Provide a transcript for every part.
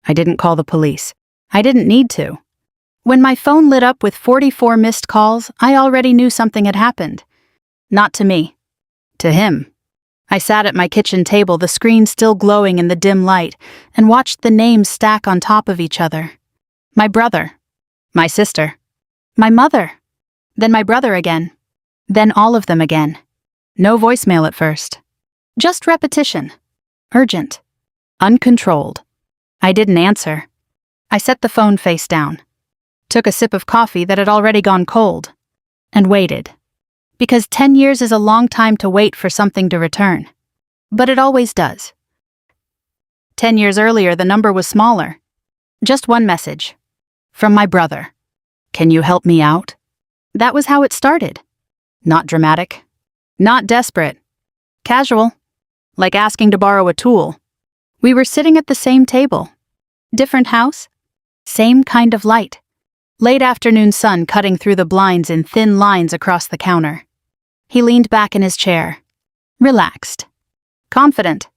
I didn't call the police. I didn't need to. When my phone lit up with 44 missed calls, I already knew something had happened. Not to me. To him. I sat at my kitchen table, the screen still glowing in the dim light, and watched the names stack on top of each other. My brother. My sister. My mother. Then my brother again. Then all of them again. No voicemail at first. Just repetition. Urgent. Uncontrolled. I didn't answer. I set the phone face down. Took a sip of coffee that had already gone cold. And waited. Because 10 years is a long time to wait for something to return. But it always does. 10 years earlier, the number was smaller. Just one message. From my brother. Can you help me out? That was how it started. Not dramatic. Not desperate. Casual. Like asking to borrow a tool. We were sitting at the same table. Different house. Same kind of light. Late afternoon sun cutting through the blinds in thin lines across the counter. He leaned back in his chair. Relaxed. Confident.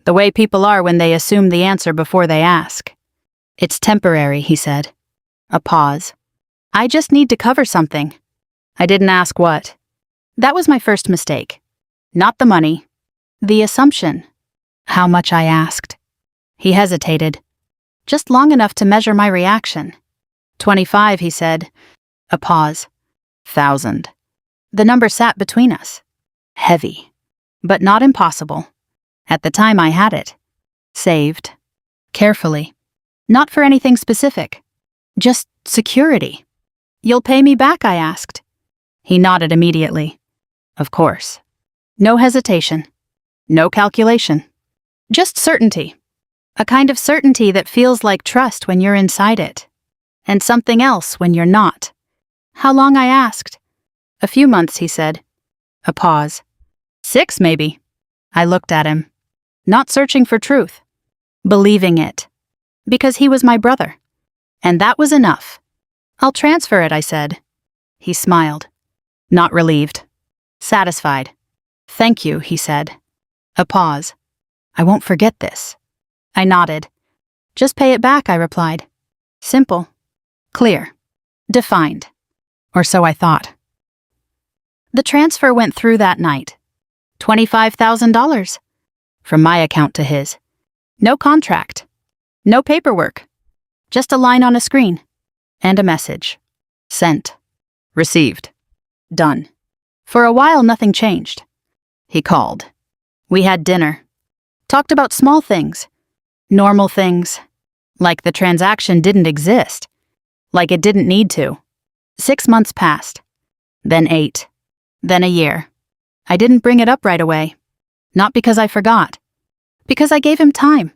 The way people are when they assume the answer before they ask. It's temporary, he said. A pause. I just need to cover something. I didn't ask what. That was my first mistake. Not the money. The assumption. How much I asked. He hesitated. Just long enough to measure my reaction. 25, he said. A pause. 1,000. The number sat between us. Heavy. But not impossible. At the time I had it. Saved. Carefully. Not for anything specific. Just security. You'll pay me back, I asked. He nodded immediately. Of course. No hesitation. No calculation. Just certainty. A kind of certainty that feels like trust when you're inside it. And something else when you're not. How long, I asked. A few months, he said. A pause. 6, maybe. I looked at him. Not searching for truth. Believing it. Because he was my brother. And that was enough. I'll transfer it, I said. He smiled. Not relieved. Satisfied. Thank you, he said. A pause. I won't forget this. I nodded. Just pay it back, I replied. Simple. Clear. Defined. Or so I thought. The transfer went through that night. $25,000. From my account to his. No contract. No paperwork. Just a line on a screen. And a message. Sent. Received. Done. For a while, nothing changed. He called. We had dinner. Talked about small things. Normal things. Like the transaction didn't exist. Like it didn't need to. 6 months passed. Then 8. Then a year. I didn't bring it up right away. Not because I forgot. Because I gave him time.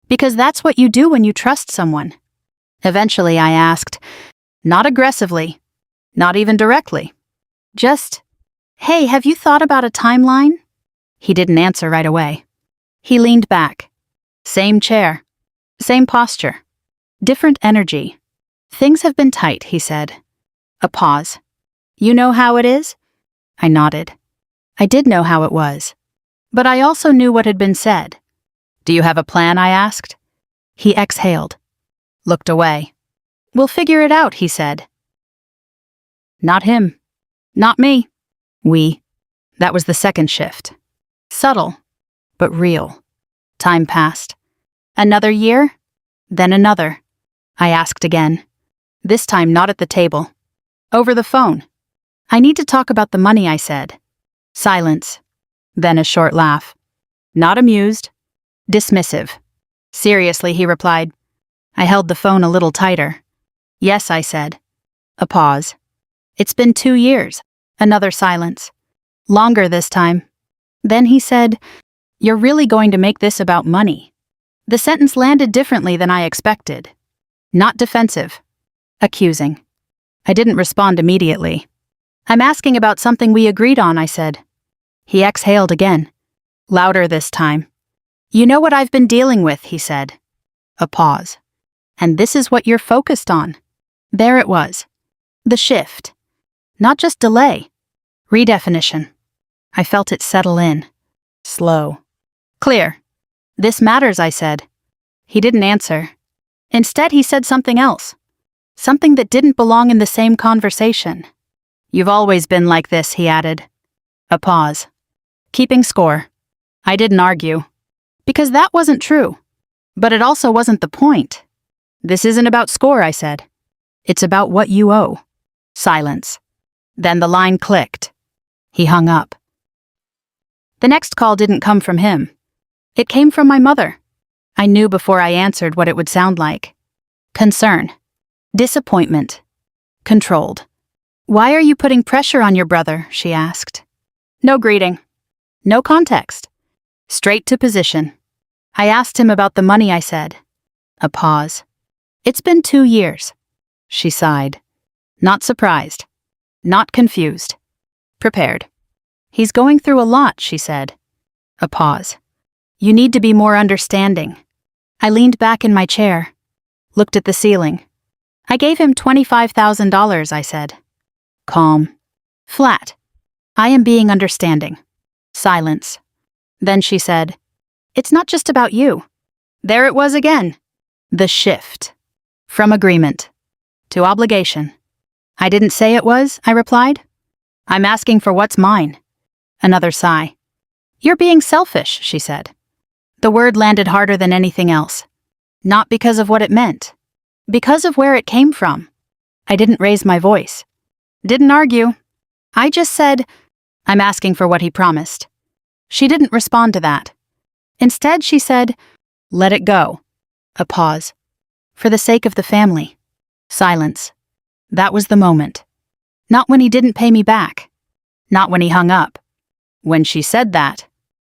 Because that's what you do when you trust someone. Eventually I asked, not aggressively, not even directly. Just, hey, have you thought about a timeline? He didn't answer right away. He leaned back. Same chair. Same posture. Different energy. Things have been tight, he said. A pause. You know how it is? I nodded. I did know how it was. But I also knew what had been said. Do you have a plan, I asked. He exhaled. Looked away. We'll figure it out, he said. Not him. Not me. We. That was the second shift. Subtle, but real. Time passed. Another year? Then another. I asked again. This time not at the table. Over the phone. I need to talk about the money, I said. Silence. Then a short laugh. Not amused. Dismissive. Seriously, he replied. I held the phone a little tighter. Yes, I said. A pause. It's been 2 years. Another silence. Longer this time. Then he said, You're really going to make this about money. The sentence landed differently than I expected. Not defensive. Accusing. I didn't respond immediately. I'm asking about something we agreed on, I said. He exhaled again. Louder this time. You know what I've been dealing with, he said. A pause. And this is what you're focused on. There it was. The shift. Not just delay. Redefinition. I felt it settle in. Slow. Clear. This matters, I said. He didn't answer. Instead, he said something else. Something that didn't belong in the same conversation. "You've always been like this," he added. A pause. Keeping score. I didn't argue. Because that wasn't true. But it also wasn't the point. "This isn't about score," I said. "It's about what you owe." Silence. Then the line clicked. He hung up. The next call didn't come from him. It came from my mother. I knew before I answered what it would sound like. Concern. Disappointment. Controlled. "Why are you putting pressure on your brother?" she asked. No greeting. No context. Straight to position. I asked him about the money, I said. A pause. "It's been 2 years." She sighed. Not surprised. Not confused. Prepared. "He's going through a lot," she said. A pause. "You need to be more understanding." I leaned back in my chair. Looked at the ceiling. "I gave him $25,000, I said. Calm. Flat. "I am being understanding." Silence. Then she said, "It's not just about you." There it was again. The shift. From agreement to obligation. "I didn't say it was," I replied. "I'm asking for what's mine." Another sigh. "You're being selfish," she said. The word landed harder than anything else. Not because of what it meant. Because of where it came from. I didn't raise my voice. Didn't argue. I just said, "I'm asking for what he promised." She didn't respond to that. Instead, she said, "Let it go." A pause. "For the sake of the family." Silence. That was the moment. Not when he didn't pay me back. Not when he hung up. When she said that.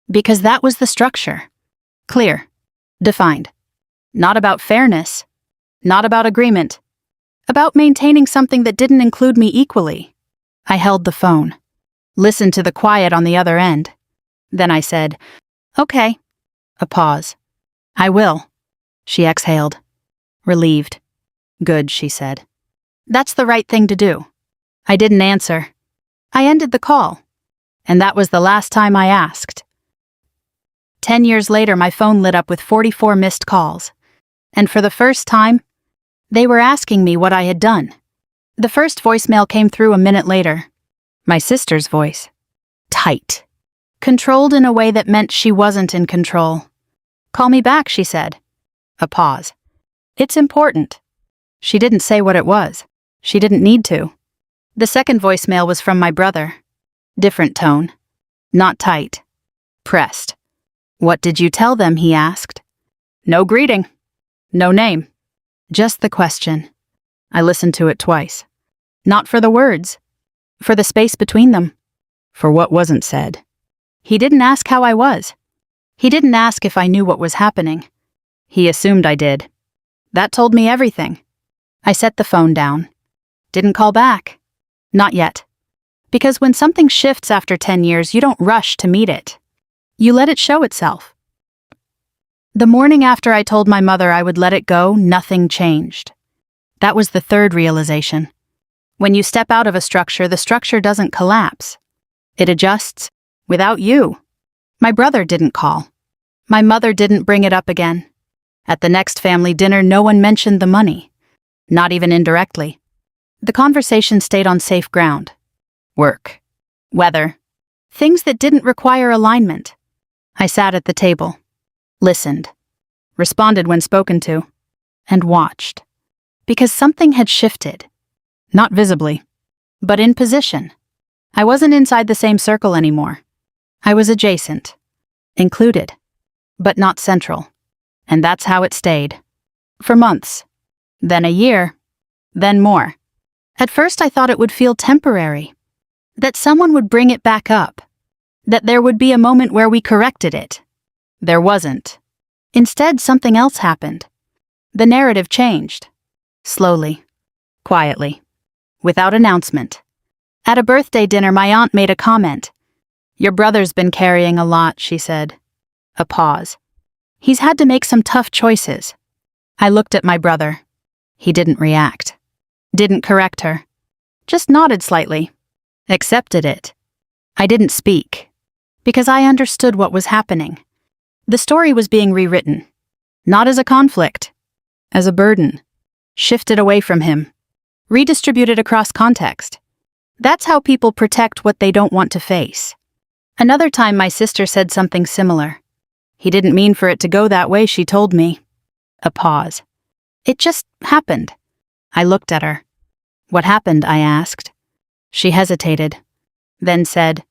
Because that was the structure. Clear. Defined. Not about fairness. Not about agreement. About maintaining something that didn't include me equally. I held the phone. Listened to the quiet on the other end. Then I said, "Okay." A pause. "I will." She exhaled. Relieved. "Good," she said. "That's the right thing to do." I didn't answer. I ended the call. And that was the last time I asked. 10 years later, my phone lit up with 44 missed calls. And for the first time, they were asking me what I had done. The first voicemail came through a minute later. My sister's voice. Tight. Controlled in a way that meant she wasn't in control. "Call me back," she said. A pause. "It's important." She didn't say what it was. She didn't need to. The second voicemail was from my brother. Different tone. Not tight. Pressed. "What did you tell them?" he asked. No greeting. No name. Just the question. I listened to it twice. Not for the words. For the space between them. For what wasn't said. He didn't ask how I was. He didn't ask if I knew what was happening. He assumed I did. That told me everything. I set the phone down. Didn't call back. Not yet. Because when something shifts after 10 years, you don't rush to meet it. You let it show itself. The morning after I told my mother I would let it go, nothing changed. That was the third realization. When you step out of a structure, the structure doesn't collapse. It adjusts. Without you. My brother didn't call. My mother didn't bring it up again. At the next family dinner, no one mentioned the money. Not even indirectly. The conversation stayed on safe ground. Work. Weather. Things that didn't require alignment. I sat at the table. Listened. Responded when spoken to. And watched. Because something had shifted. Not visibly. But in position. I wasn't inside the same circle anymore. I was adjacent. Included. But not central. And that's how it stayed. For months. Then a year. Then more. At first I thought it would feel temporary. That someone would bring it back up. That there would be a moment where we corrected it. There wasn't. Instead, something else happened. The narrative changed. Slowly. Quietly. Without announcement. At a birthday dinner, my aunt made a comment. "Your brother's been carrying a lot," she said. A pause. "He's had to make some tough choices." I looked at my brother. He didn't react. Didn't correct her. Just nodded slightly. Accepted it. I didn't speak. Because I understood what was happening. The story was being rewritten. Not as a conflict. as a burden, shifted away from him, redistributed across context. That's how people protect what they don't want to face. Another time my sister said something similar. He didn't mean for it to go that way, she told me. A pause. It just happened. I looked at her. What happened? I asked. She hesitated, then said,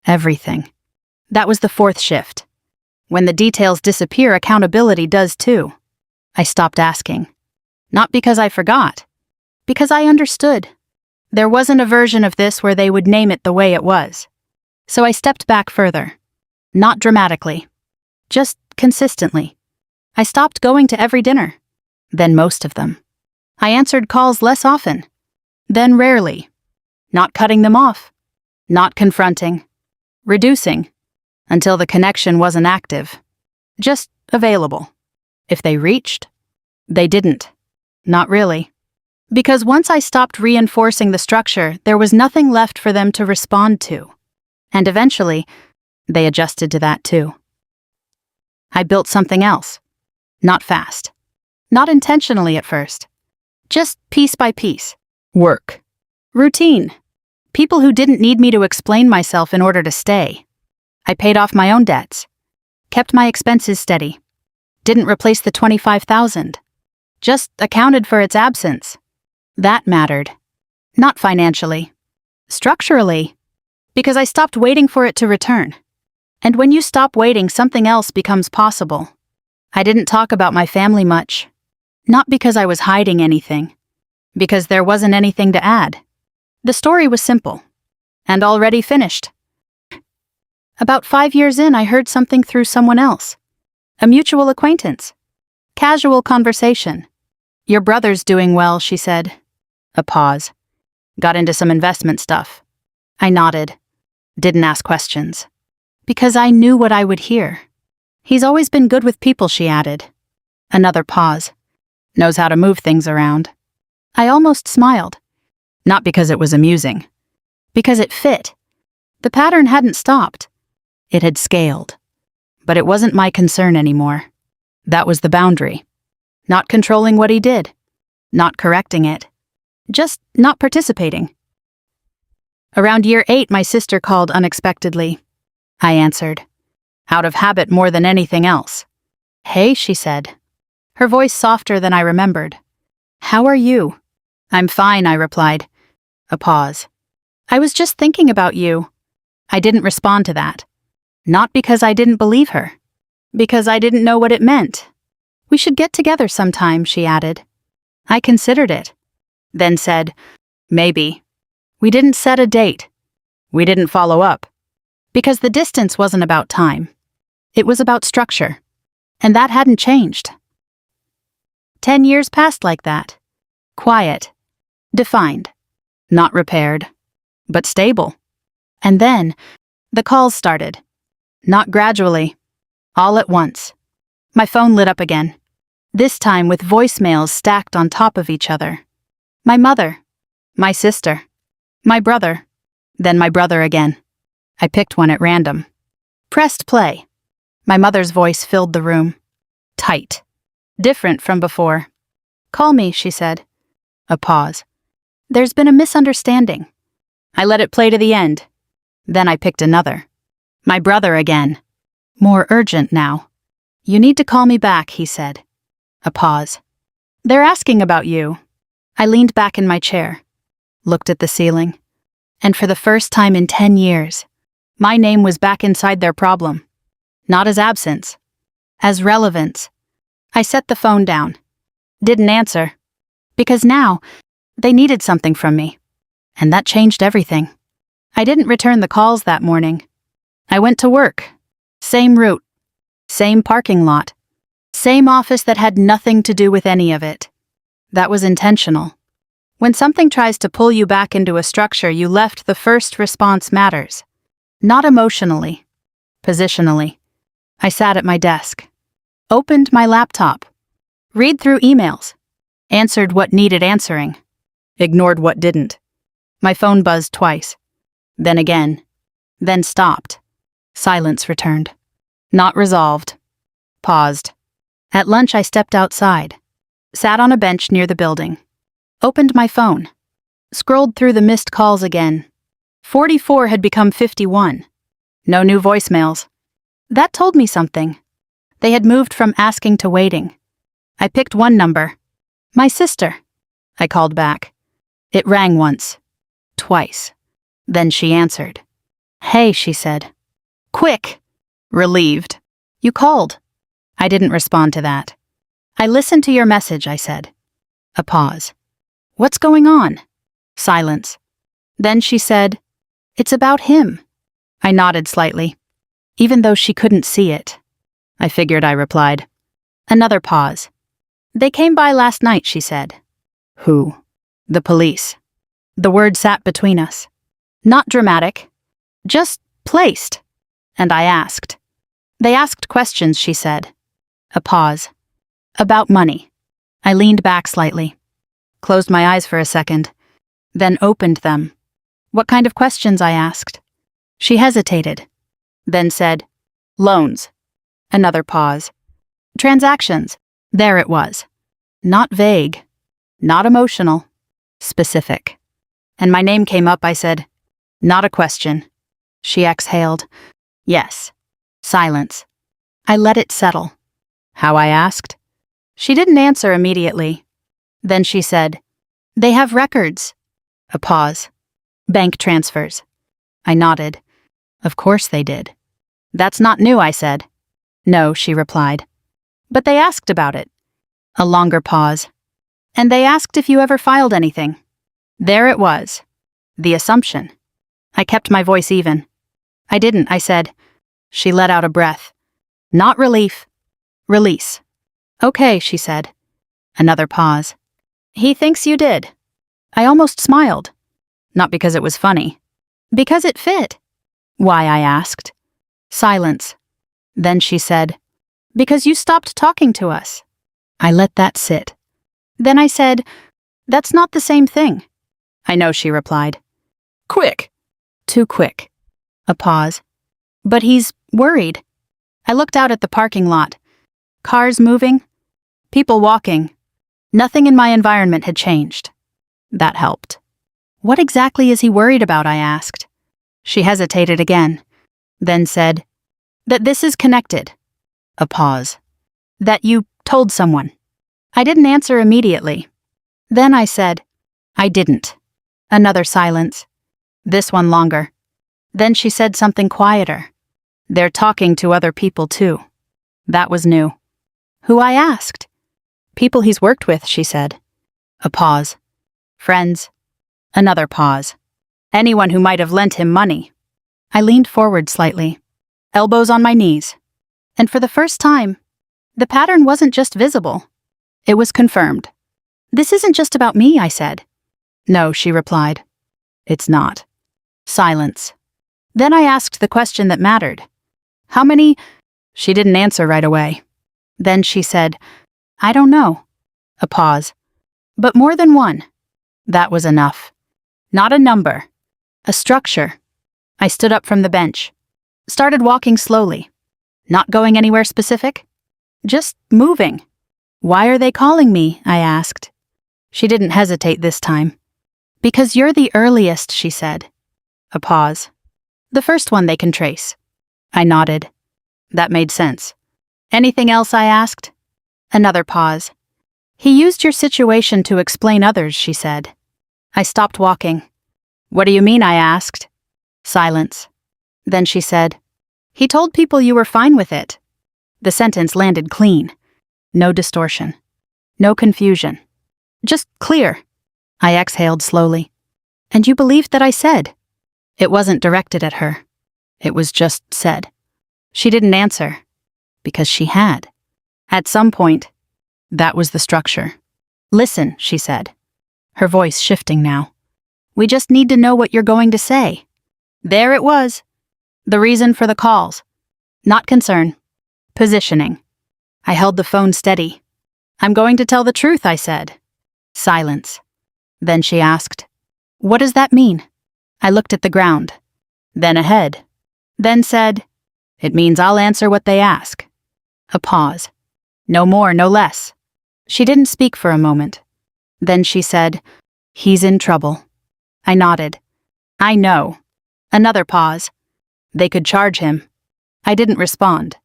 everything. That was the fourth shift. When the details disappear, accountability does too. I stopped asking. Not because I forgot. Because I understood. There wasn't a version of this where they would name it the way it was. So I stepped back further. Not dramatically. Just consistently. I stopped going to every dinner. Then most of them. I answered calls less often. Then rarely. Not cutting them off. Not confronting. Reducing. Until the connection wasn't active. Just available. If they reached, they didn't. Not really. Because once I stopped reinforcing the structure, there was nothing left for them to respond to. And eventually, they adjusted to that too. I built something else. Not fast. Not intentionally at first. Just piece by piece. Work. Routine. People who didn't need me to explain myself in order to stay. I paid off my own debts. Kept my expenses steady. Didn't replace the $25,000. Just accounted for its absence. That mattered. Not financially. Structurally. Because I stopped waiting for it to return. And when you stop waiting, something else becomes possible. I didn't talk about my family much. Not because I was hiding anything. Because there wasn't anything to add. The story was simple. And already finished. About 5 years in, I heard something through someone else. A mutual acquaintance. Casual conversation. Your brother's doing well, she said. A pause. Got into some investment stuff. I nodded. Didn't ask questions. Because I knew what I would hear. He's always been good with people, she added. Another pause. Knows how to move things around. I almost smiled. Not because it was amusing. Because it fit. The pattern hadn't stopped. It had scaled. But it wasn't my concern anymore. That was the boundary. Not controlling what he did. Not correcting it. Just not participating. Around year 8, my sister called unexpectedly. I answered. Out of habit more than anything else. Hey, she said. Her voice softer than I remembered. How are you? I'm fine, I replied. A pause. I was just thinking about you. I didn't respond to that. Not because I didn't believe her. Because I didn't know what it meant. We should get together sometime, she added. I considered it. Then said, maybe. We didn't set a date. We didn't follow up. Because the distance wasn't about time. It was about structure. And that hadn't changed. 10 years passed like that. Quiet. Defined. Not repaired. But stable. And then, the calls started. Not gradually. All at once. My phone lit up again. This time with voicemails stacked on top of each other. My mother. My sister. My brother. Then my brother again. I picked one at random. Pressed play. My mother's voice filled the room. Tight. Different from before. Call me, she said. A pause. There's been a misunderstanding. I let it play to the end. Then I picked another. My brother again. More urgent now. You need to call me back, he said. A pause. They're asking about you. I leaned back in my chair. Looked at the ceiling. And for the first time in 10 years, my name was back inside their problem. Not as absence. As relevance. I set the phone down. Didn't answer. Because now, they needed something from me. And that changed everything. I didn't return the calls that morning. I went to work. Same route. Same parking lot. Same office that had nothing to do with any of it. That was intentional. When something tries to pull you back into a structure you left, the first response matters. Not emotionally. Positionally. I sat at my desk. Opened my laptop. Read through emails. Answered what needed answering. Ignored what didn't. My phone buzzed twice. Then again. Then stopped. Silence returned. Not resolved. Paused. At lunch I stepped outside. Sat on a bench near the building. Opened my phone. Scrolled through the missed calls again. 44 had become 51. No new voicemails. That told me something. They had moved from asking to waiting. I picked one number. My sister. I called back. It rang once. Twice. Then she answered. "Hey," she said. "Quick." Relieved. "You called." I didn't respond to that. "I listened to your message," I said. A pause. "What's going on?" Silence. Then she said, "It's about him." I nodded slightly, even though she couldn't see it. I figured, I replied. Another pause. "They came by last night," she said. "Who?" "The police." The word sat between us. Not dramatic, just placed. And I asked. "They asked questions," she said. A pause. "About money." I leaned back slightly, closed my eyes for a second, then opened them. "What kind of questions?" I asked. She hesitated, then said, "Loans." Another pause. "Transactions." There it was. Not vague, not emotional, specific. And my name came up. I said, "Not a question." She exhaled. "Yes." Silence. I let it settle. "How?" I asked. She didn't answer immediately. Then she said, "They have records." A pause. "Bank transfers." I nodded. "Of course they did." "That's not new," I said. "No," she replied. "But they asked about it." A longer pause. "And they asked if you ever filed anything." There it was. The assumption. I kept my voice even. "I didn't," I said. She let out a breath. Not relief. Release. "Okay," she said. Another pause. "He thinks you did." I almost smiled. Not because it was funny. Because it fit. "Why?" I asked. Silence. Then she said, "Because you stopped talking to us." I let that sit. Then I said, "That's not the same thing." "I know," she replied. "Quick." Too quick. A pause. "But he's worried." I looked out at the parking lot. Cars moving. People walking. Nothing in my environment had changed. That helped. "What exactly is he worried about?" I asked. She hesitated again, then said, "That this is connected." A pause. "That you told someone." I didn't answer immediately. Then I said, "I didn't." Another silence. This one longer. Then she said something quieter. "They're talking to other people too." That was new. "Who?" I asked. "People he's worked with," she said. A pause. "Friends." Another pause. "Anyone who might have lent him money." I leaned forward slightly, elbows on my knees. And for the first time, the pattern wasn't just visible. It was confirmed. "This isn't just about me," I said. "No," she replied. "It's not." Silence. Then I asked the question that mattered. "How many?" She didn't answer right away. Then she said, "I don't know." A pause. "But more than one." That was enough. Not a number. A structure. I stood up from the bench. Started walking slowly. Not going anywhere specific. Just moving. "Why are they calling me?" I asked. She didn't hesitate this time. "Because you're the earliest," she said. A pause. "The first one they can trace." I nodded. That made sense. "Anything else?" I asked. Another pause. "He used your situation to explain others," she said. I stopped walking. "What do you mean?" I asked. Silence. Then she said, "He told people you were fine with it." The sentence landed clean. No distortion. No confusion. Just clear. I exhaled slowly. "And you believed that I said?" It wasn't directed at her. It was just said. She didn't answer. Because she had. At some point. That was the structure. "Listen," she said. Her voice shifting now. "We just need to know what you're going to say." There it was. The reason for the calls. Not concern. Positioning. I held the phone steady. "I'm going to tell the truth," I said. Silence. Then she asked, "What does that mean?" I looked at the ground. Then ahead. Then said, "It means I'll answer what they ask." A pause. No more, no less. She didn't speak for a moment. Then she said, "He's in trouble." I nodded. "I know." Another pause. "They could charge him." I didn't respond.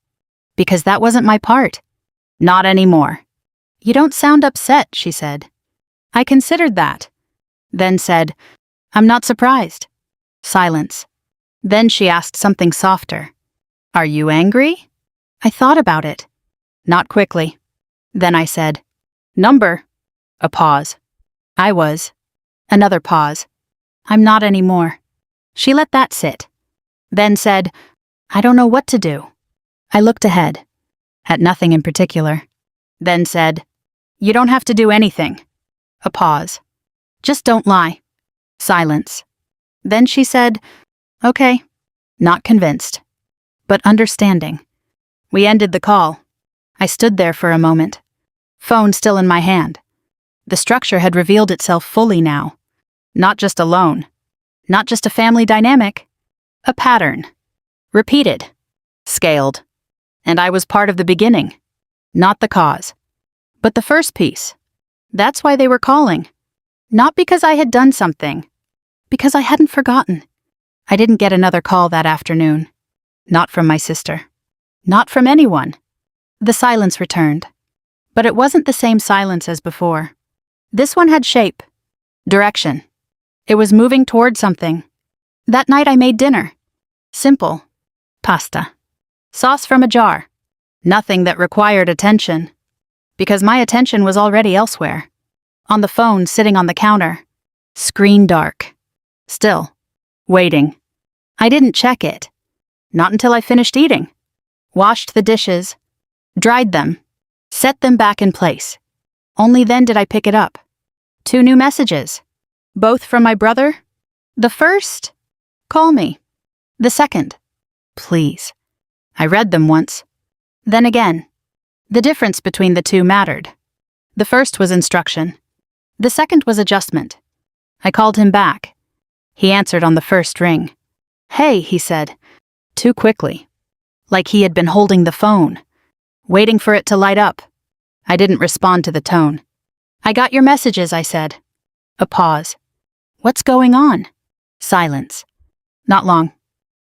Because that wasn't my part. Not anymore. "You don't sound upset," she said. I considered that. Then said, "I'm not surprised." Silence. Then she asked something softer. "Are you angry?" I thought about it. Not quickly. Then I said, "Number." A pause. I was. Another pause. "I'm not anymore." She let that sit. Then said, "I don't know what to do." I looked ahead. At nothing in particular. Then said, "You don't have to do anything." A pause. "Just don't lie." Silence. Then she said, "Okay." Not convinced, but understanding. We ended the call. I stood there for a moment. Phone still in my hand. The structure had revealed itself fully now. Not just alone. Not just a family dynamic. A pattern. Repeated. Scaled. And I was part of the beginning. Not the cause. But the first piece. That's why they were calling. Not because I had done something. Because I hadn't forgotten. I didn't get another call that afternoon. Not from my sister. Not from anyone. The silence returned. But it wasn't the same silence as before. This one had shape. Direction. It was moving toward something. That night I made dinner. Simple. Pasta. Sauce from a jar. Nothing that required attention. Because my attention was already elsewhere. On the phone sitting on the counter. Screen dark. Still. Waiting. I didn't check it. Not until I finished eating. Washed the dishes. Dried them. Set them back in place. Only then did I pick it up. 2 new messages. Both from my brother. The first, "Call me." The second, "Please." I read them once. Then again. The difference between the two mattered. The first was instruction. The second was adjustment. I called him back. He answered on the first ring. "Hey," he said. Too quickly. Like he had been holding the phone. Waiting for it to light up. I didn't respond to the tone. "I got your messages," I said. A pause. "What's going on?" Silence. Not long.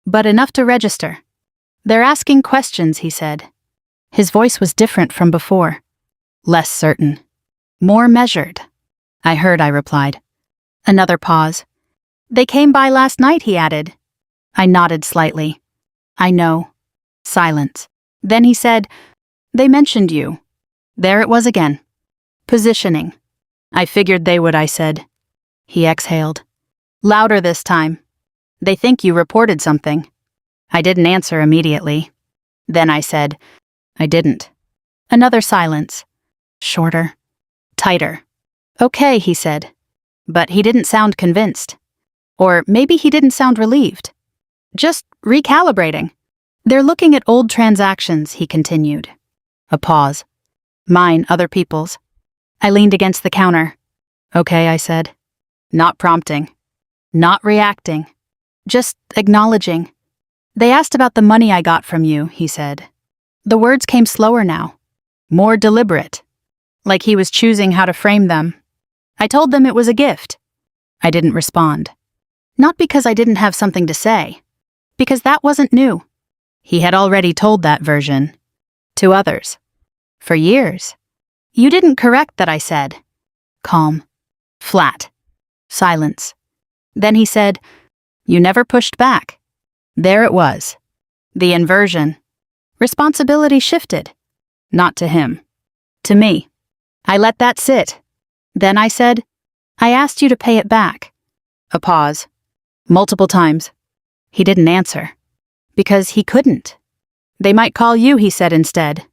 But enough to register. "They're asking questions," he said. His voice was different from before. Less certain. More measured. I replied. Another pause. "They came by last night," he added. I nodded slightly. "I know." Silence. Then he said, "They mentioned you." There it was again. Positioning. "I figured they would," I said. He exhaled. Louder this time. "They think you reported something." I didn't answer immediately. Then I said, "I didn't." Another silence. Shorter. Tighter. "Okay," he said. But he didn't sound convinced. Or maybe he didn't sound relieved. Just recalibrating. "They're looking at old transactions," he continued. A pause. Mine, other people's. I leaned against the counter. "Okay," I said. Not prompting. Not reacting. Just acknowledging. "They asked about the money I got from you," he said. The words came slower now. More deliberate. Like he was choosing how to frame them. I told them it was a gift. I didn't respond. Not because I didn't have something to say. Because that wasn't new. He had already told that version. To others. For years. "You didn't correct that," I said. Calm. Flat. Silence. Then he said, "You never pushed back." There it was. The inversion. Responsibility shifted. Not to him. To me. I let that sit. Then I said, "I asked you to pay it back." A pause. Multiple times. He didn't answer. Because he couldn't. "They might call you," he said instead.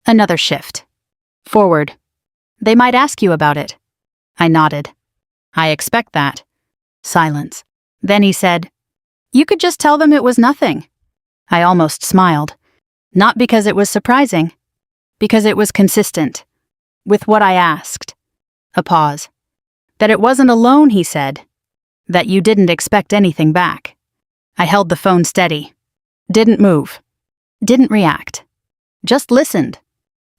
Another shift. Forward. "They might ask you about it." I nodded. "I expect that." Silence. Then he said, "You could just tell them it was nothing." I almost smiled. Not because it was surprising. Because it was consistent. With what I asked. A pause. "That it wasn't alone," he said. "That you didn't expect anything back." I held the phone steady. Didn't move. Didn't react. Just listened.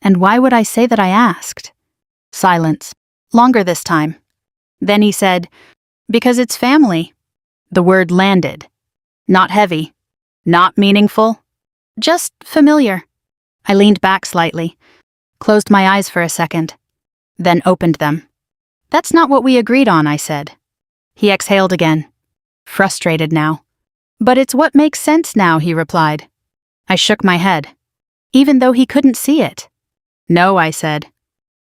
And why would I say that I asked? Silence. Longer this time. Then he said, "Because it's family." The word landed. Not heavy. Not meaningful. Just familiar. I leaned back slightly, closed my eyes for a second, then opened them. "That's not what we agreed on," I said. He exhaled again, frustrated now. "But it's what makes sense now," he replied. I shook my head, even though he couldn't see it. "No," I said.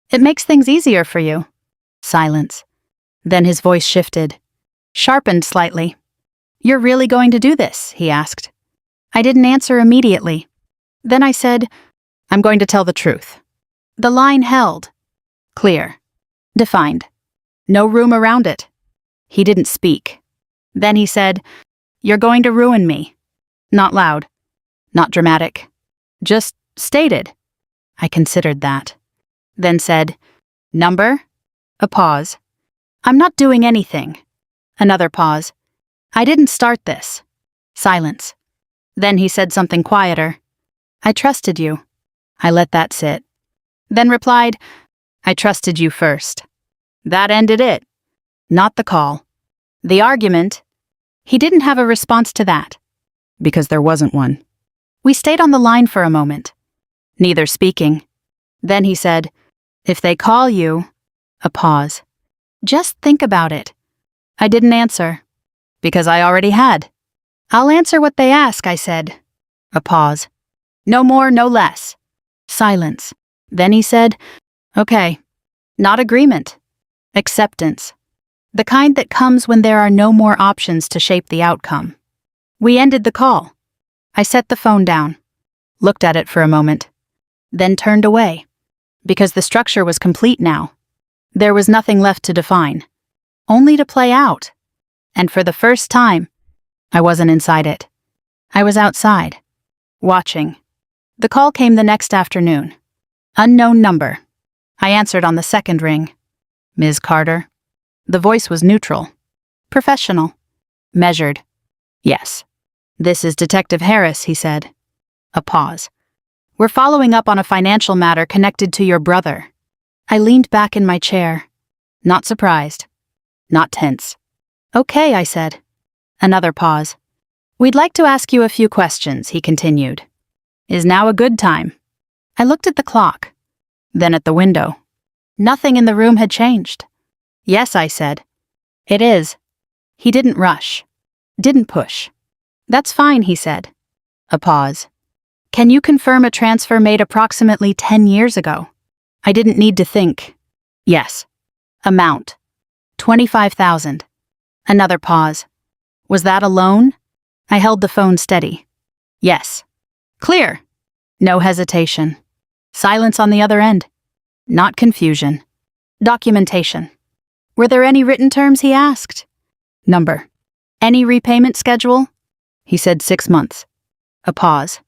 "It makes things easier for you." Silence. Then his voice shifted, sharpened slightly. "You're really going to do this?" he asked. I didn't answer immediately. Then I said, "I'm going to tell the truth." The line held. Clear. Defined. No room around it. He didn't speak. Then he said, "You're going to ruin me." Not loud. Not dramatic. Just stated. I considered that. Then said, "Number?" A pause. "I'm not doing anything." Another pause. "I didn't start this." Silence. Then he said something quieter. "I trusted you." I let that sit. Then replied, "I trusted you first." That ended it. Not the call. The argument. He didn't have a response to that. Because there wasn't one. We stayed on the line for a moment, neither speaking. Then he said, "If they call you..." A pause. "Just think about it." I didn't answer. Because I already had. "I'll answer what they ask," I said. A pause. "No more, no less." Silence. Then he said, "Okay." Not agreement. Acceptance. The kind that comes when there are no more options to shape the outcome. We ended the call. I set the phone down, looked at it for a moment, then turned away, because the structure was complete now. There was nothing left to define, only to play out. And for the first time, I wasn't inside it. I was outside, watching. The call came the next afternoon. Unknown number. I answered on the second ring. "Ms. Carter?" The voice was neutral. Professional. Measured. "Yes." "This is Detective Harris," he said. A pause. "We're following up on a financial matter connected to your brother." I leaned back in my chair. Not surprised. Not tense. "Okay," I said. Another pause. "We'd like to ask you a few questions," he continued. "Is now a good time?" I looked at the clock, then at the window. Nothing in the room had changed. "Yes," I said. "It is." He didn't rush. Didn't push. "That's fine," he said. A pause. "Can you confirm a transfer made approximately 10 years ago?" I didn't need to think. "Yes." Amount. 25,000. Another pause. "Was that a loan?" I held the phone steady. "Yes." Clear. No hesitation. Silence on the other end. Not confusion. Documentation. "Were there any written terms?" he asked. Number. "Any repayment schedule?" He said 6 months. A pause.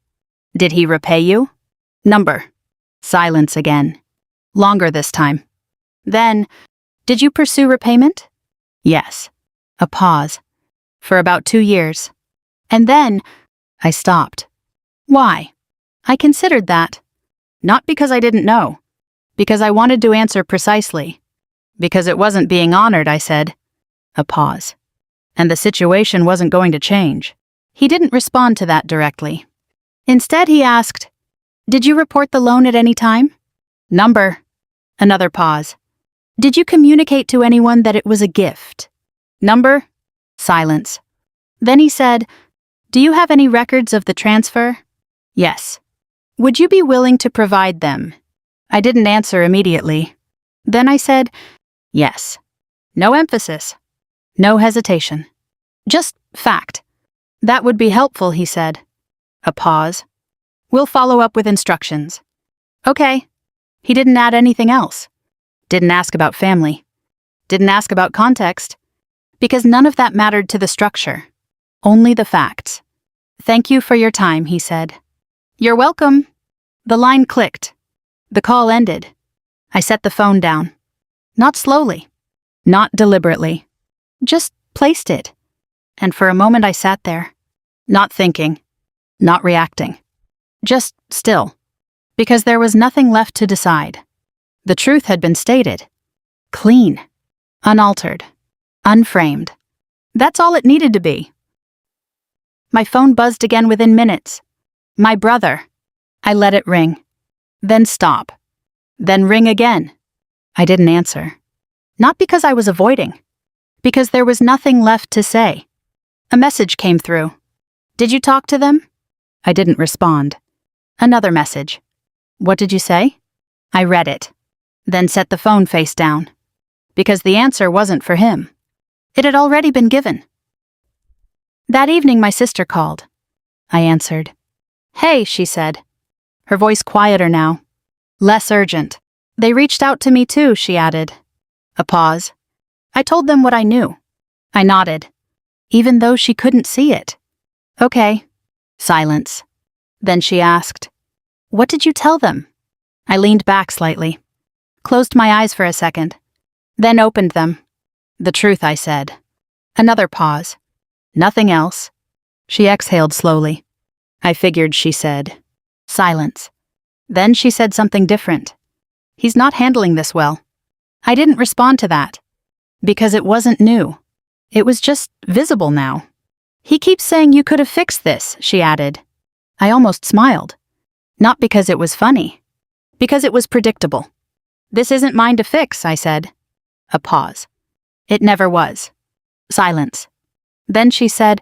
"Did he repay you?" Number. Silence again. Longer this time. Then, "Did you pursue repayment?" Yes. A pause. "For about 2 years." And then, I stopped. Why? I considered that. Not because I didn't know. Because I wanted to answer precisely. Because it wasn't being honored, I said. A pause. And the situation wasn't going to change. He didn't respond to that directly. Instead, he asked, "Did you report the loan at any time?" Number. Another pause. "Did you communicate to anyone that it was a gift?" Number. Silence. Then he said, "Do you have any records of the transfer?" Yes. "Would you be willing to provide them?" I didn't answer immediately. Then I said, "Yes." No emphasis. No hesitation. Just fact. "That would be helpful," he said. A pause. "We'll follow up with instructions." Okay. He didn't add anything else. Didn't ask about family. Didn't ask about context. Because none of that mattered to the structure. Only the facts. "Thank you for your time," he said. "You're welcome." The line clicked. The call ended. I set the phone down. Not slowly. Not deliberately. Just placed it. And for a moment I sat there. Not thinking. Not reacting. Just still. Because there was nothing left to decide. The truth had been stated. Clean. Unaltered. Unframed. That's all it needed to be. My phone buzzed again within minutes. My brother. I let it ring. Then stop. Then ring again. I didn't answer. Not because I was avoiding. Because there was nothing left to say. A message came through. Did you talk to them? I didn't respond. Another message. What did you say? I read it. Then set the phone face down. Because the answer wasn't for him. It had already been given. That evening my sister called. I answered. Hey, she said. Her voice quieter now. Less urgent. They reached out to me too, she added. A pause. I told them what I knew. I nodded. Even though she couldn't see it. Okay. Silence. Then she asked, What did you tell them? I leaned back slightly. Closed my eyes for a second. Then opened them. The truth, I said. Another pause. Nothing else. She exhaled slowly. I figured, she said. Silence. Then she said something different. He's not handling this well. I didn't respond to that. Because it wasn't new. It was just visible now. He keeps saying you could have fixed this, she added. I almost smiled. Not because it was funny. Because it was predictable. This isn't mine to fix, I said. A pause. It never was. Silence. Then she said,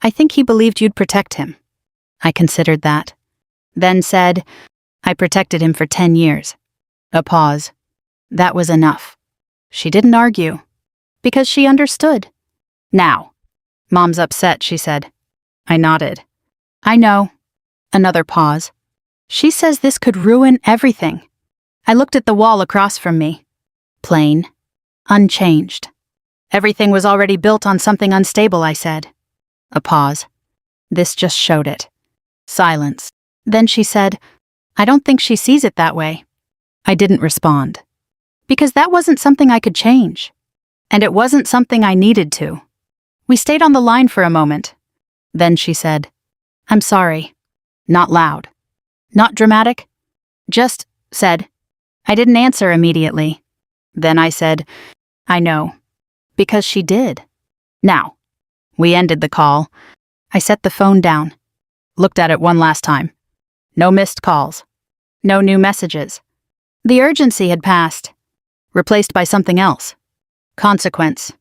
I think he believed you'd protect him. I considered that. Then said, I protected him for 10 years. A pause. That was enough. She didn't argue. Because she understood. Now. Mom's upset, she said. I nodded. I know. Another pause. She says this could ruin everything. I looked at the wall across from me. Plain. Unchanged. Everything was already built on something unstable, I said. A pause. This just showed it. Silence. Then she said, I don't think she sees it that way. I didn't respond. Because that wasn't something I could change. And it wasn't something I needed to. We stayed on the line for a moment. Then she said, I'm sorry. Not loud. Not dramatic. Just said. I didn't answer immediately. Then I said, I know. Because she did. Now. We ended the call. I set the phone down. Looked at it one last time. No missed calls. No new messages. The urgency had passed. Replaced by something else. Consequence.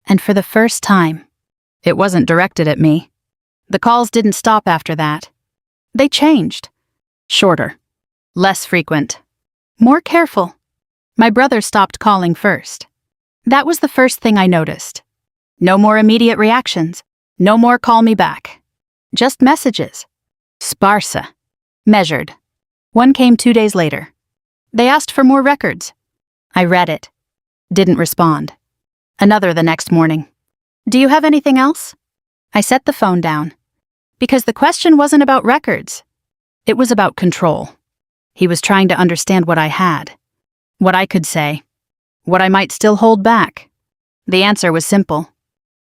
And for the first time, it wasn't directed at me. The calls didn't stop after that. They changed. Shorter. Less frequent. More careful. My brother stopped calling first. That was the first thing I noticed. No more immediate reactions. No more call me back. Just messages. Sparsa. Measured. One came 2 days later. They asked for more records. I read it. Didn't respond. Another the next morning. Do you have anything else? I set the phone down. Because the question wasn't about records. It was about control. He was trying to understand what I had. What I could say. What I might still hold back. The answer was simple.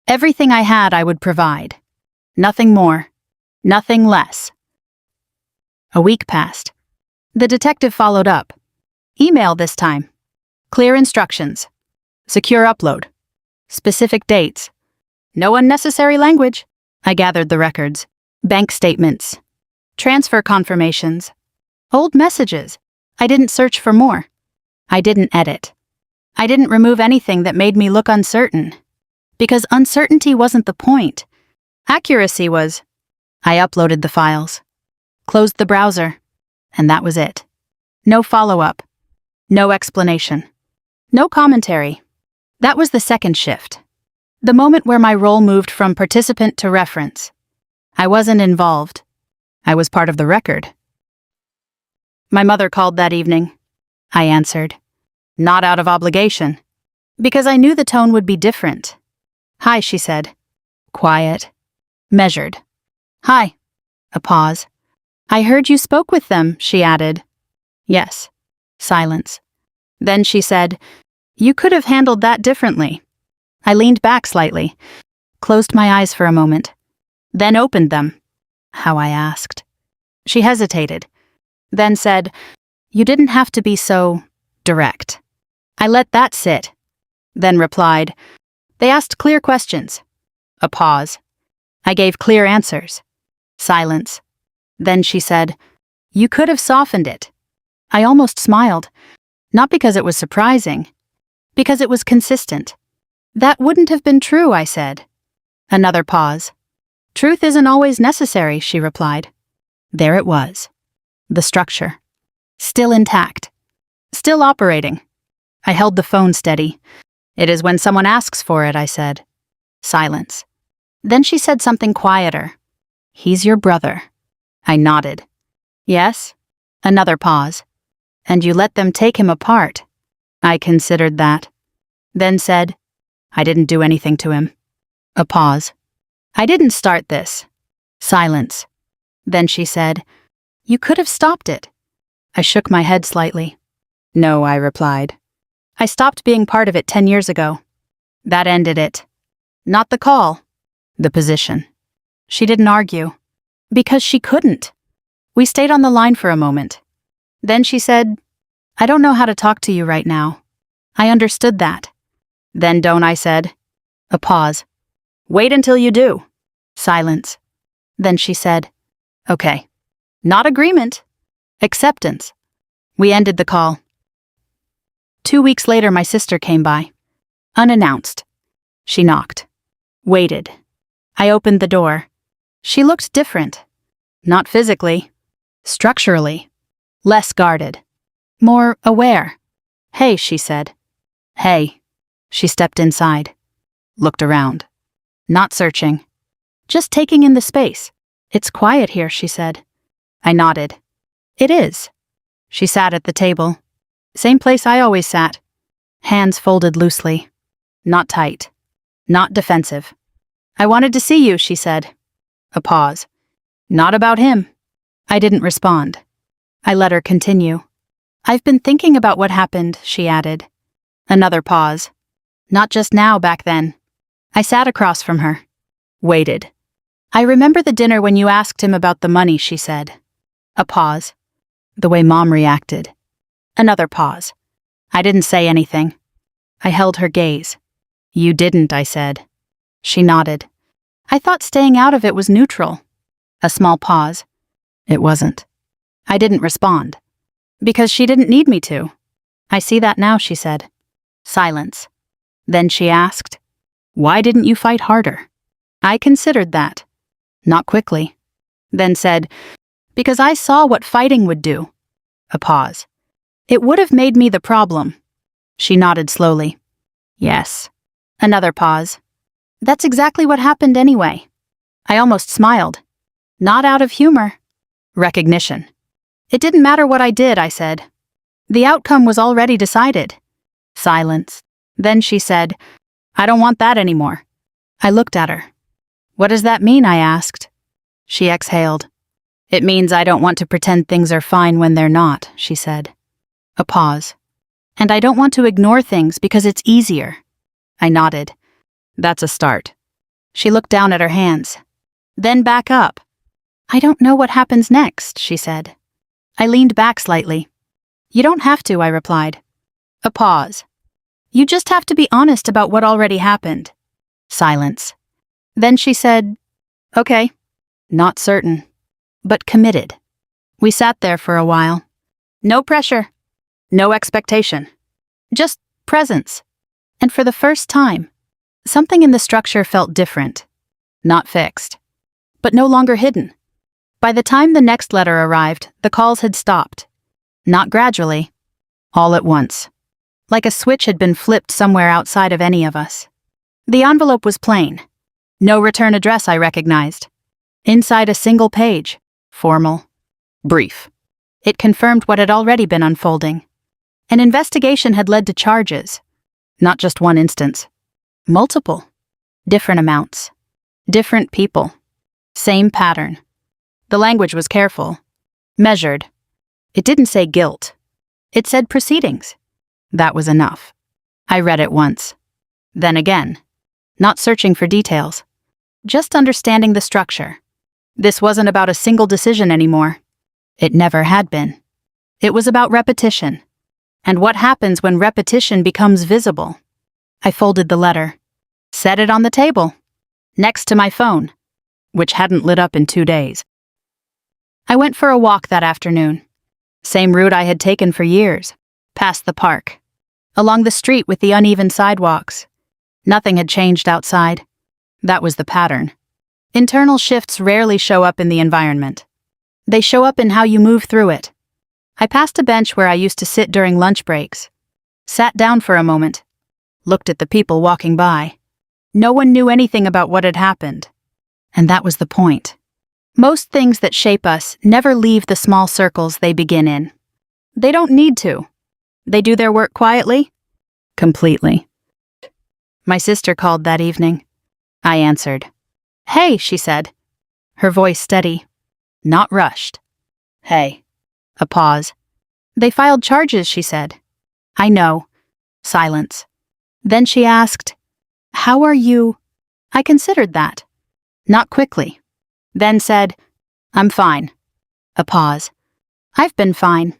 Everything I had I would provide. Nothing more. Nothing less. A week passed. The detective followed up. Email this time. Clear instructions. Secure upload. Specific dates. No unnecessary language. I gathered the records. Bank statements. Transfer confirmations. Old messages. I didn't search for more. I didn't edit. I didn't remove anything that made me look uncertain. Because uncertainty wasn't the point. Accuracy was. I uploaded the files. Closed the browser. And that was it. No follow-up. No explanation. No commentary. That was the second shift. The moment where my role moved from participant to reference. I wasn't involved. I was part of the record. My mother called that evening. I answered. Not out of obligation. Because I knew the tone would be different. Hi, she said. Quiet. Measured. Hi. A pause. I heard you spoke with them, she added. Yes. Silence. Then she said, You could have handled that differently. I leaned back slightly, closed my eyes for a moment, then opened them. How, I asked. She hesitated, then said, You didn't have to be so direct. I let that sit, then replied, "They asked clear questions." A pause. I gave clear answers. Silence. Then she said, "You could have softened it." I almost smiled, not because it was surprising, because it was consistent. "That wouldn't have been true," I said. Another pause. "Truth isn't always necessary," she replied. There it was. The structure. Still intact. Still operating. I held the phone steady. "It is when someone asks for it," I said. Silence. Then she said something quieter. "He's your brother." I nodded. "Yes?" Another pause. "And you let them take him apart." I considered that. Then said, "I didn't do anything to him." A pause. "I didn't start this." Silence. Then she said, "You could have stopped it." I shook my head slightly. "No," I replied. "I stopped being part of it 10 years ago. That ended it. Not the call. The position." She didn't argue. Because she couldn't. We stayed on the line for a moment. Then she said, "I don't know how to talk to you right now." I understood that. "Then don't," I said. A pause. "Wait until you do." Silence. Then she said, "Okay. Not agreement. Acceptance." We ended the call. 2 weeks later, my sister came by. Unannounced. She knocked. Waited. I opened the door. She looked different. Not physically. Structurally. Less guarded. More aware. "Hey," she said. "Hey." She stepped inside. Looked around. Not searching. Just taking in the space. "It's quiet here," she said. I nodded. "It is." She sat at the table. Same place I always sat. Hands folded loosely. Not tight. Not defensive. "I wanted to see you," she said. A pause. "Not about him." I didn't respond. I let her continue. "I've been thinking about what happened," she added. Another pause. "Not just now, back then." I sat across from her. Waited. "I remember the dinner when you asked him about the money," she said. A pause. The way Mom reacted. Another pause. I didn't say anything. I held her gaze. "You didn't," I said. She nodded. "I thought staying out of it was neutral." A small pause. It wasn't. I didn't respond. Because she didn't need me to. "I see that now," she said. Silence. Then she asked, "Why didn't you fight harder?" I considered that. Not quickly. Then said, "Because I saw what fighting would do." A pause. "It would have made me the problem." She nodded slowly. "Yes." Another pause. "That's exactly what happened anyway." I almost smiled. Not out of humor. Recognition. "It didn't matter what I did," I said. "The outcome was already decided." Silence. Then she said, "I don't want that anymore." I looked at her. "What does that mean?" I asked. She exhaled. "It means I don't want to pretend things are fine when they're not," she said. A pause. "And I don't want to ignore things because it's easier." I nodded. "That's a start." She looked down at her hands. Then back up. "I don't know what happens next," she said. I leaned back slightly. "You don't have to," I replied. A pause. "You just have to be honest about what already happened." Silence. Then she said, "Okay." Not certain, but committed. We sat there for a while. No pressure. No expectation. Just presence. And for the first time, something in the structure felt different. Not fixed. But no longer hidden. By the time the next letter arrived, the calls had stopped. Not gradually. All at once. Like a switch had been flipped somewhere outside of any of us. The envelope was plain. No return address, I recognized. Inside a single page. Formal. Brief. It confirmed what had already been unfolding. An investigation had led to charges. Not just one instance. Multiple. Different amounts. Different people. Same pattern. The language was careful. Measured. It didn't say guilt. It said proceedings. That was enough. I read it once. Then again. Not searching for details. Just understanding the structure. This wasn't about a single decision anymore. It never had been. It was about repetition. And what happens when repetition becomes visible? I folded the letter, set it on the table, next to my phone, which hadn't lit up in 2 days. I went for a walk that afternoon. Same route I had taken for years, past the park, along the street with the uneven sidewalks. Nothing had changed outside. That was the pattern. Internal shifts rarely show up in the environment. They show up in how you move through it. I passed a bench where I used to sit during lunch breaks, sat down for a moment, looked at the people walking by. No one knew anything about what had happened. And that was the point. Most things that shape us never leave the small circles they begin in. They don't need to. They do their work quietly, completely. My sister called that evening. I answered. "Hey," she said, her voice steady, not rushed. "Hey." A pause. "They filed charges," she said. "I know." Silence. Then she asked, "How are you?" I considered that. Not quickly. Then said, "I'm fine." A pause. "I've been fine."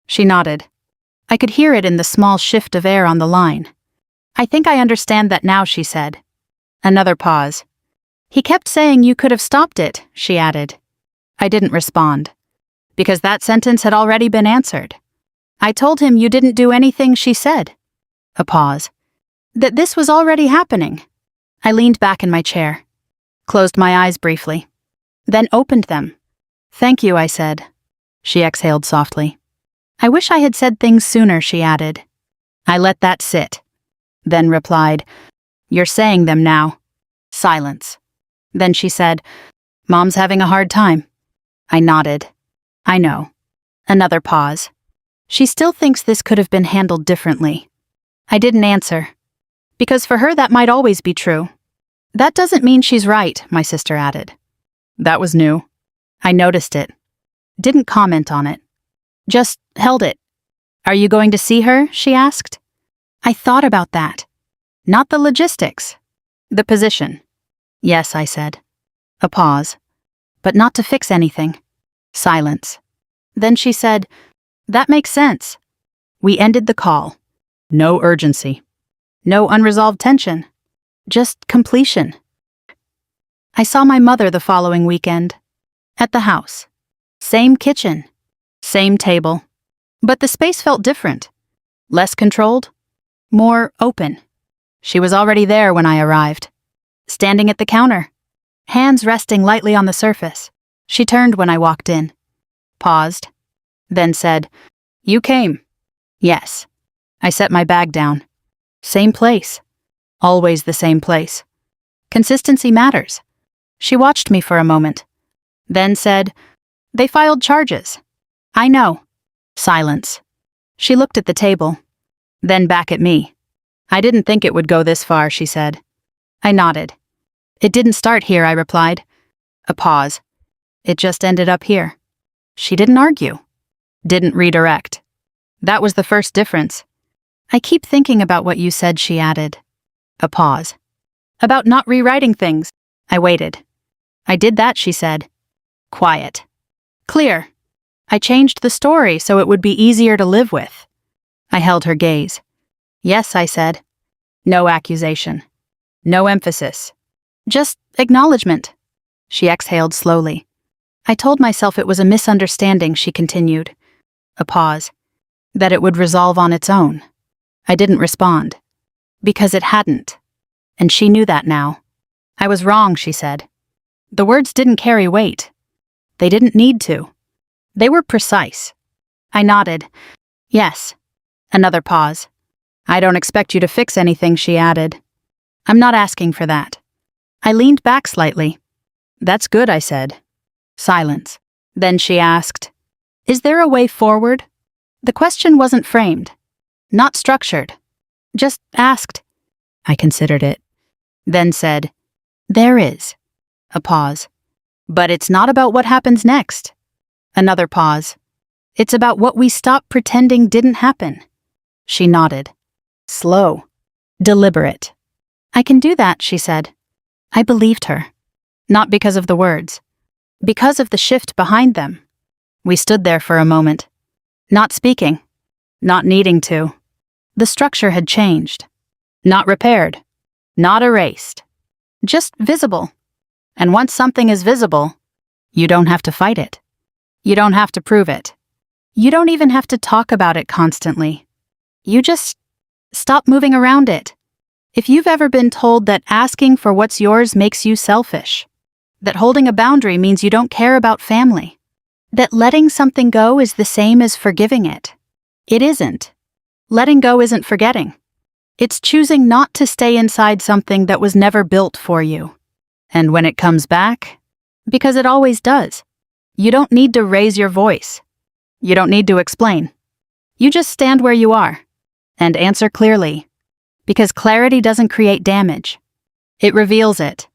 She nodded. I could hear it in the small shift of air on the line. "I think I understand that now," she said. Another pause. "He kept saying you could have stopped it," she added. I didn't respond, because that sentence had already been answered. I told him you didn't do anything she said. A pause. That this was already happening. I leaned back in my chair, closed my eyes briefly, then opened them. "Thank you," I said. She exhaled softly. "I wish I had said things sooner," she added. I let that sit, then replied, "You're saying them now." Silence. Then she said, "Mom's having a hard time." I nodded. "I know." Another pause. "She still thinks this could have been handled differently." I didn't answer, because for her that might always be true. "That doesn't mean she's right," my sister added. That was new. I noticed it. Didn't comment on it. Just held it. "Are you going to see her?" she asked. I thought about that. Not the logistics. The position. "Yes," I said. A pause. "But not to fix anything." Silence. Then she said, "That makes sense." We ended the call. No urgency. No unresolved tension. Just completion. I saw my mother the following weekend. At the house. Same kitchen. Same table. But the space felt different. Less controlled. More open. She was already there when I arrived. Standing at the counter. Hands resting lightly on the surface. She turned when I walked in. Paused. Then said, "You came." "Yes." I set my bag down. Same place. Always the same place. Consistency matters. She watched me for a moment. Then said, "They filed charges." "I know." Silence. She looked at the table. Then back at me. "I didn't think it would go this far," she said. I nodded. "It didn't start here," I replied. A pause. "It just ended up here." She didn't argue. Didn't redirect. That was the first difference. "I keep thinking about what you said," she added. A pause. "About not rewriting things." I waited. "I did that," she said. Quiet. Clear. "I changed the story so it would be easier to live with." I held her gaze. "Yes," I said. No accusation. No emphasis. Just acknowledgement. She exhaled slowly. I told myself it was a misunderstanding, she continued. A pause. That it would resolve on its own. I didn't respond. Because it hadn't. And she knew that now. I was wrong, she said. The words didn't carry weight. They didn't need to. They were precise. I nodded. Yes. Another pause. "I don't expect you to fix anything," she added. "I'm not asking for that." I leaned back slightly. "That's good," I said. Silence. Then she asked, "Is there a way forward?" The question wasn't framed. Not structured. Just asked. I considered it. Then said, "There is." A pause. "But it's not about what happens next." Another pause. "It's about what we stop pretending didn't happen." She nodded. Slow. Deliberate. "I can do that," she said. I believed her. Not because of the words. Because of the shift behind them. We stood there for a moment. Not speaking. not needing to. The structure had changed. Not repaired. Not erased. Just visible. And once something is visible, you don't have to fight it. You don't have to prove it. You don't even have to talk about it constantly. You just stop moving around it. If you've ever been told that asking for what's yours makes you selfish, that holding a boundary means you don't care about family, that letting something go is the same as forgiving it, it isn't. Letting go isn't forgetting. It's choosing not to stay inside something that was never built for you. And when it comes back, because it always does, you don't need to raise your voice. You don't need to explain. You just stand where you are and answer clearly, because clarity doesn't create damage. It reveals it.